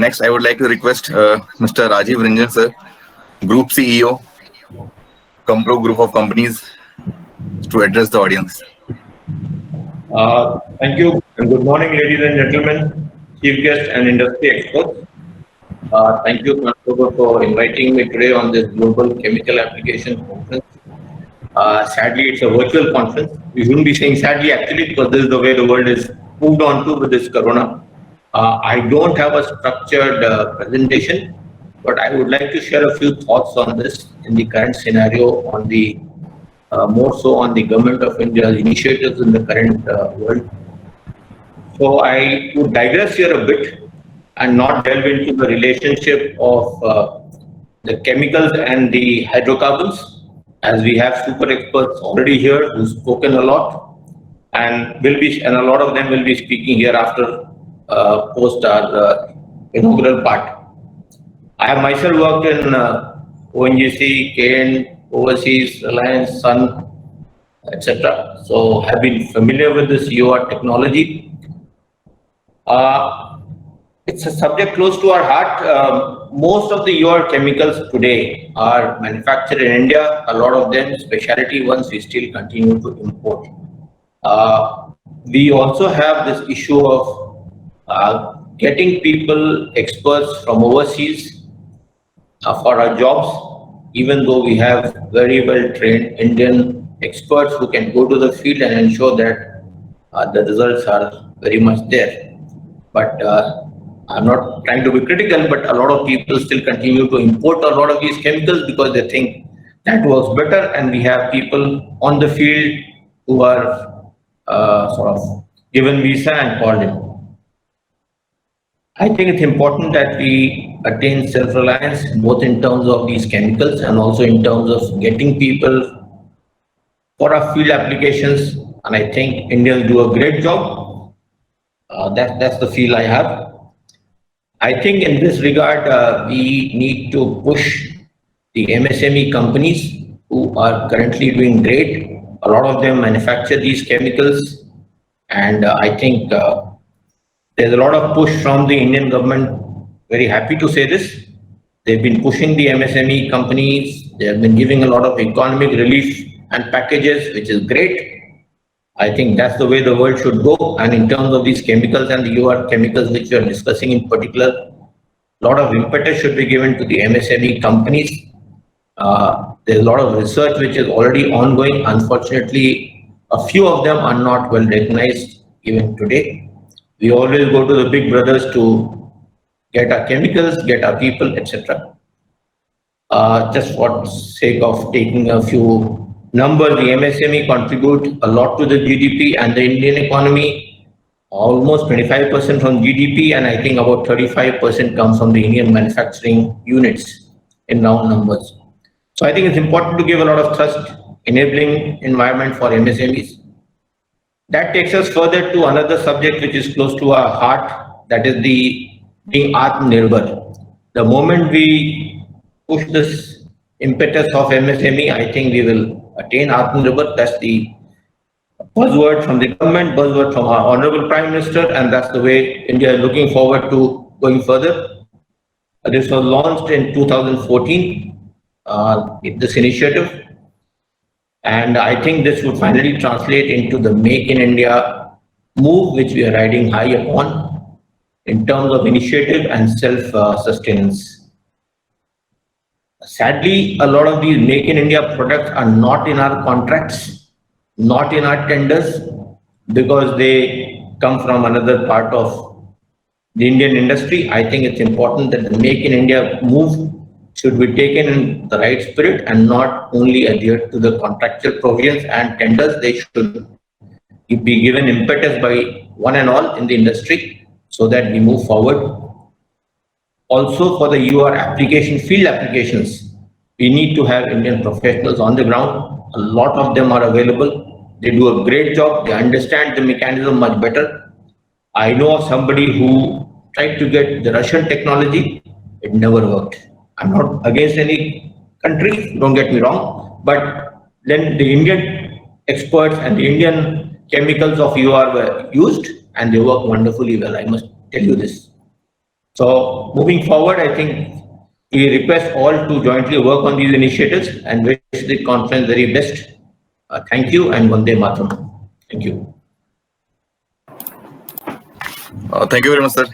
next, I would like to request Mr. Rajiv Ranjan, sir, Group CEO, Compro Group of Companies, to address the audience. Thank you, and good morning, ladies and gentlemen, chief guests and industry experts. Thank you, Controller, for inviting me today on this Global Chemical Application Conference. Sadly, it's a virtual conference. We shouldn't be saying sadly, actually, because this is the way the world is moved on to with this corona. I don't have a structured presentation, but I would like to share a few thoughts on this in the current scenario, on the more so on the Government of India's initiatives in the current world. So I would digress here a bit and not delve into the relationship of the chemicals and the hydrocarbons, as we have super experts already here who've spoken a lot, and a lot of them will be speaking here after post our inaugural part. I have myself worked in ONGC, KN, Overseas, Reliance, Sun, etc. So I've been familiar with this EOR technology. It's a subject close to our heart. Most of the EOR chemicals today are manufactured in India. A lot of them, specialty ones, we still continue to import. We also have this issue of getting people, experts from overseas for our jobs, even though we have very well trained Indian experts who can go to the field and ensure that the results are very much there. But I'm not trying to be critical, but a lot of people still continue to import a lot of these chemicals because they think that works better, and we have people on the field who are sort of given visa and called in. I think it's important that we attain self-reliance both in terms of these chemicals and also in terms of getting people for our field applications, and I think Indians do a great job. That's the feel I have. I think in this regard, we need to push the MSME companies who are currently doing great. A lot of them manufacture these chemicals, and I think there's a lot of push from the Indian government. Very happy to say this. They've been pushing the MSME companies. They have been giving a lot of economic relief and packages, which is great. I think that's the way the world should go. And in terms of these chemicals and the EOR chemicals which we are discussing in particular, a lot of impetus should be given to the MSME companies. There's a lot of research which is already ongoing. Unfortunately, a few of them are not well recognized even today. We always go to the big brothers to get our chemicals, get our people, etc. Just for sake of taking a few numbers, the MSME contribute a lot to the GDP and the Indian economy, almost 25% from GDP, and I think about 35% comes from the Indian manufacturing units in round numbers. So I think it's important to give a lot of thrust, enabling environment for MSMEs. That takes us further to another subject which is close to our heart, that is the being Atmanirbhar. The moment we push this impetus of MSME, I think we will attain Atmanirbhar. That's the buzzword from the government, buzzword from our Honorable Prime Minister, and that's the way India is looking forward to going further. This was launched in 2014, this initiative. And I think this would finally translate into the Make in India move, which we are riding high upon in terms of initiative and self-sustenance. Sadly, a lot of these Make in India products are not in our contracts, not in our tenders, because they come from another part of the Indian industry. I think it's important that the Make in India move should be taken in the right spirit and not only adhere to the contractual provisions and tenders. They should be given impetus by one and all in the industry so that we move forward. Also, for the EOR application, field applications, we need to have Indian professionals on the ground. A lot of them are available. They do a great job. They understand the mechanism much better. I know of somebody who tried to get the Russian technology. It never worked. I'm not against any country, don't get me wrong, but then the Indian experts and the Indian chemicals of EOR were used and they work wonderfully well. I must tell you this. So moving forward, I think we request all to jointly work on these initiatives and wish the conference very best. Thank you and Vande Mataram. Thank you. Thank you very much, sir.